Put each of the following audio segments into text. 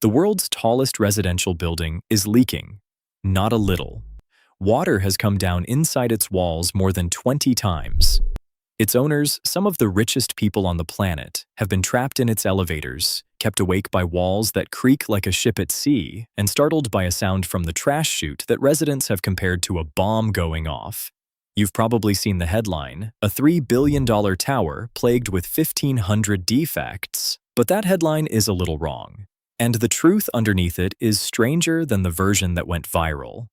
The world's tallest residential building is leaking, not a little. Water has come down inside its walls more than 20 times. Its owners, some of the richest people on the planet, have been trapped in its elevators, kept awake by walls that creak like a ship at sea, and startled by a sound from the trash chute that residents have compared to a bomb going off. You've probably seen the headline, "A $3 billion tower plagued with 1,500 defects." But that headline is a little wrong. And the truth underneath it is stranger than the version that went viral.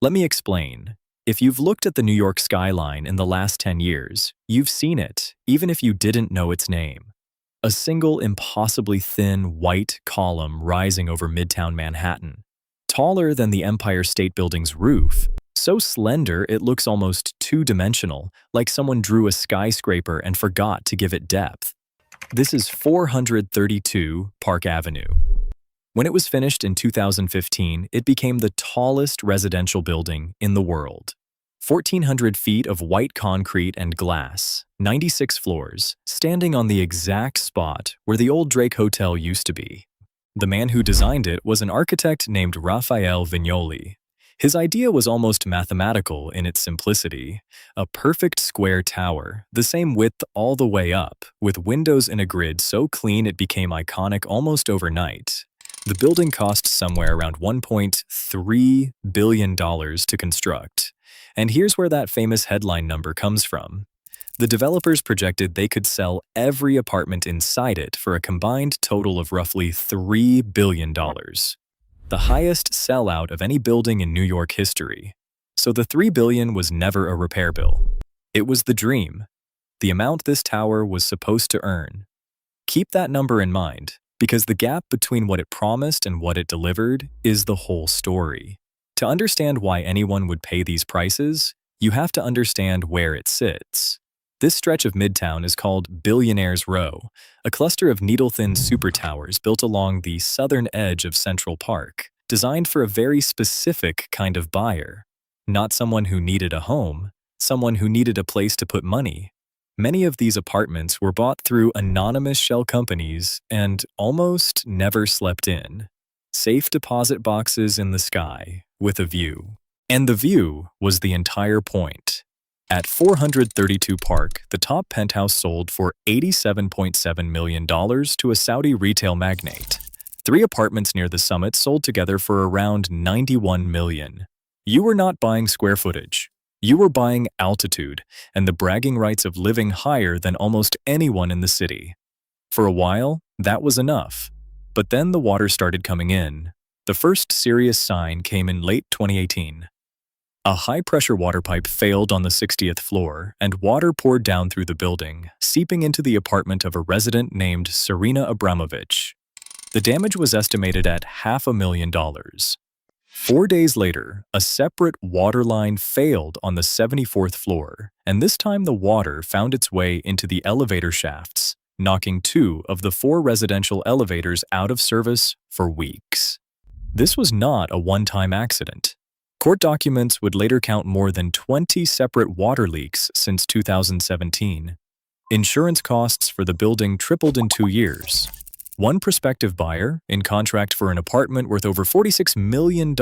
Let me explain. If you've looked at the New York skyline in the last 10 years, you've seen it, even if you didn't know its name. A single impossibly thin, white column rising over Midtown Manhattan. Taller than the Empire State Building's roof. So slender it looks almost two-dimensional, like someone drew a skyscraper and forgot to give it depth. This is 432 Park Avenue. When it was finished in 2015, it became the tallest residential building in the world. 1,400 feet of white concrete and glass, 96 floors, standing on the exact spot where the old Drake Hotel used to be. The man who designed it was an architect named Raphael Vignoli. His idea was almost mathematical in its simplicity. A perfect square tower, the same width all the way up, with windows in a grid so clean it became iconic almost overnight. The building cost somewhere around $1.3 billion to construct. And here's where that famous headline number comes from. The developers projected they could sell every apartment inside it for a combined total of roughly $3 billion. The highest sellout of any building in New York history. So the $3 billion was never a repair bill. It was the dream, the amount this tower was supposed to earn. Keep that number in mind, because the gap between what it promised and what it delivered is the whole story. To understand why anyone would pay these prices, you have to understand where it sits. This stretch of Midtown is called Billionaire's Row, a cluster of needle-thin super towers built along the southern edge of Central Park, designed for a very specific kind of buyer. Not someone who needed a home, someone who needed a place to put money. Many of these apartments were bought through anonymous shell companies and almost never slept in. Safe deposit boxes in the sky, with a view. And the view was the entire point. At 432 Park, the top penthouse sold for $87.7 million to a Saudi retail magnate. 3 apartments near the summit sold together for around $91 million. You were not buying square footage. You were buying altitude and the bragging rights of living higher than almost anyone in the city. For a while, that was enough. But then the water started coming in. The first serious sign came in late 2018. A high-pressure water pipe failed on the 60th floor, and water poured down through the building, seeping into the apartment of a resident named Serena Abramovich. The damage was estimated at $500,000. 4 days later, a separate water line failed on the 74th floor, and this time the water found its way into the elevator shafts, knocking 2 of the 4 residential elevators out of service for weeks. This was not a one-time accident. Court documents would later count more than 20 separate water leaks since 2017. Insurance costs for the building tripled in 2 years. One prospective buyer, in contract for an apartment worth over $46 million,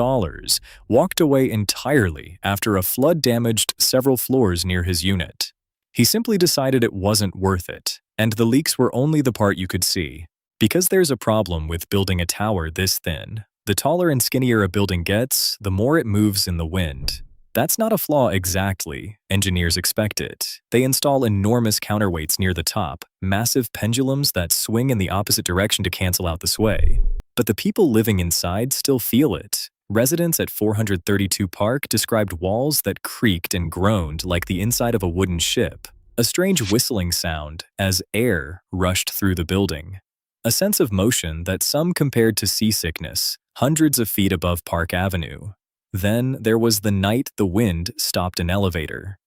walked away entirely after a flood damaged several floors near his unit. He simply decided it wasn't worth it, and the leaks were only the part you could see. Because there's a problem with building a tower this thin, the taller and skinnier a building gets, the more it moves in the wind. That's not a flaw exactly. Engineers expect it. They install enormous counterweights near the top, massive pendulums that swing in the opposite direction to cancel out the sway. But the people living inside still feel it. Residents at 432 Park described walls that creaked and groaned like the inside of a wooden ship, a strange whistling sound as air rushed through the building. A sense of motion that some compared to seasickness, hundreds of feet above Park Avenue. Then there was the night the wind stopped an elevator.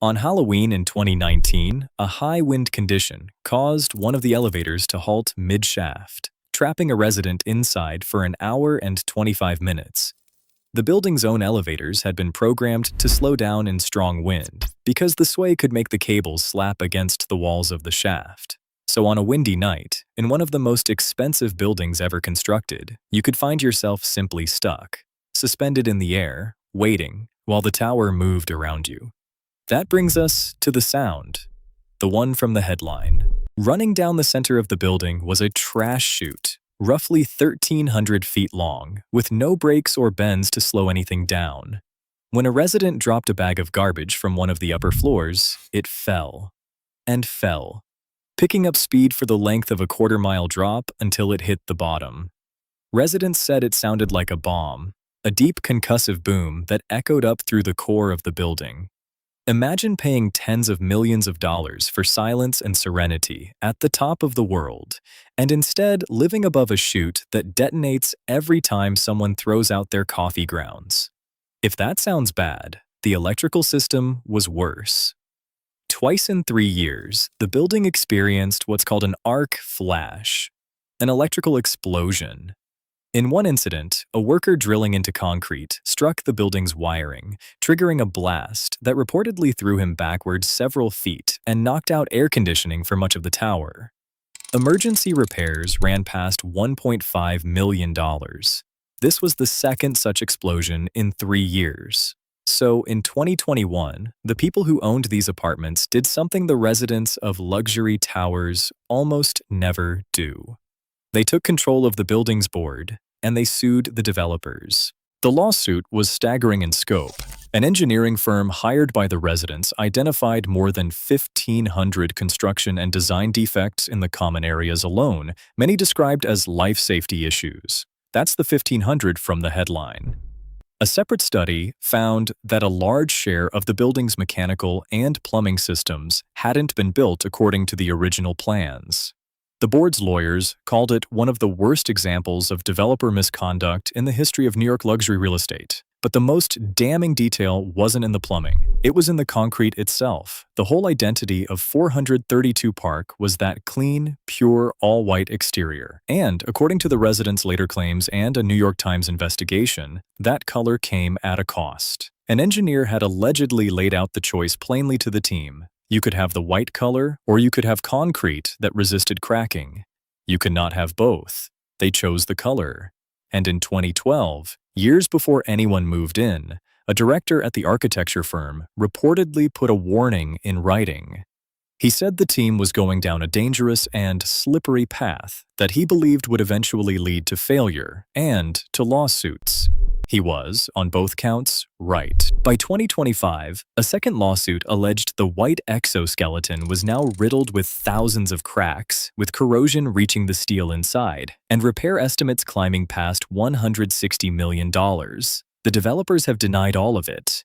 On Halloween in 2019, a high wind condition caused one of the elevators to halt mid-shaft, trapping a resident inside for an hour and 25 minutes. The building's own elevators had been programmed to slow down in strong wind because the sway could make the cables slap against the walls of the shaft. So on a windy night, in one of the most expensive buildings ever constructed, you could find yourself simply stuck, suspended in the air, waiting, while the tower moved around you. That brings us to the sound, the one from the headline. Running down the center of the building was a trash chute, roughly 1,300 feet long, with no brakes or bends to slow anything down. When a resident dropped a bag of garbage from one of the upper floors, it fell and fell, picking up speed for the length of a quarter-mile drop until it hit the bottom. Residents said it sounded like a bomb, a deep concussive boom that echoed up through the core of the building. Imagine paying tens of millions of dollars for silence and serenity at the top of the world, and instead living above a chute that detonates every time someone throws out their coffee grounds. If that sounds bad, the electrical system was worse. Twice in 3 years, the building experienced what's called an arc flash, an electrical explosion. In one incident, a worker drilling into concrete struck the building's wiring, triggering a blast that reportedly threw him backwards several feet and knocked out air conditioning for much of the tower. Emergency repairs ran past $1.5 million. This was the second such explosion in 3 years. So in 2021, the people who owned these apartments did something the residents of luxury towers almost never do. They took control of the building's board, and they sued the developers. The lawsuit was staggering in scope. An engineering firm hired by the residents identified more than 1,500 construction and design defects in the common areas alone, many described as life safety issues. That's the 1,500 from the headline. A separate study found that a large share of the building's mechanical and plumbing systems hadn't been built according to the original plans. The board's lawyers called it one of the worst examples of developer misconduct in the history of New York luxury real estate. But the most damning detail wasn't in the plumbing. It was in the concrete itself. The whole identity of 432 Park was that clean, pure, all-white exterior. And, according to the residents' later claims and a New York Times investigation, that color came at a cost. An engineer had allegedly laid out the choice plainly to the team. You could have the white color, or you could have concrete that resisted cracking. You could not have both. They chose the color. And in 2012, years before anyone moved in, a director at the architecture firm reportedly put a warning in writing. He said the team was going down a dangerous and slippery path that he believed would eventually lead to failure and to lawsuits. He was, on both counts, right. By 2025, a second lawsuit alleged the white exoskeleton was now riddled with thousands of cracks, with corrosion reaching the steel inside, and repair estimates climbing past $160 million. The developers have denied all of it.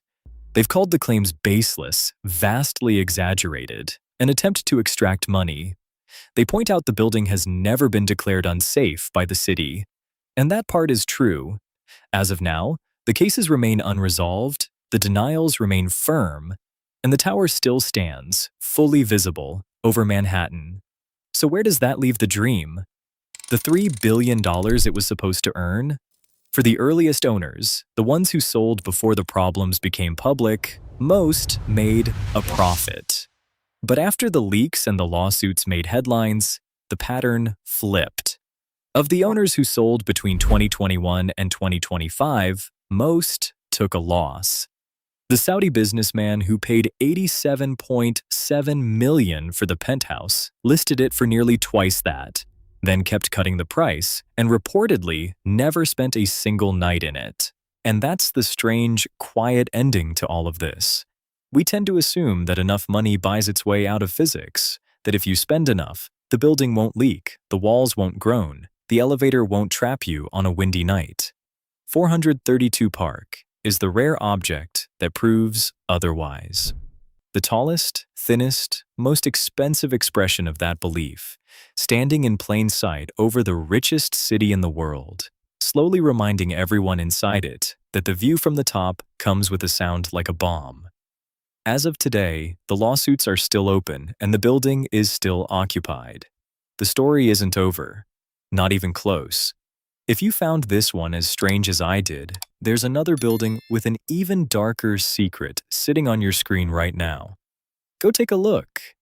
They've called the claims baseless, vastly exaggerated, an attempt to extract money. They point out the building has never been declared unsafe by the city. And that part is true. As of now, the cases remain unresolved, the denials remain firm, and the tower still stands, fully visible, over Manhattan. So where does that leave the dream? The $3 billion it was supposed to earn? For the earliest owners, the ones who sold before the problems became public, most made a profit. But after the leaks and the lawsuits made headlines, the pattern flipped. Of the owners who sold between 2021 and 2025, most took a loss. The Saudi businessman who paid $87.7 million for the penthouse listed it for nearly twice that, then kept cutting the price and reportedly never spent a single night in it. And that's the strange, quiet ending to all of this. We tend to assume that enough money buys its way out of physics, that if you spend enough, the building won't leak, the walls won't groan, the elevator won't trap you on a windy night. 432 Park is the rare object that proves otherwise. The tallest, thinnest, most expensive expression of that belief, standing in plain sight over the richest city in the world, slowly reminding everyone inside it that the view from the top comes with a sound like a bomb. As of today, the lawsuits are still open and the building is still occupied. The story isn't over. Not even close. If you found this one as strange as I did, there's another building with an even darker secret sitting on your screen right now. Go take a look.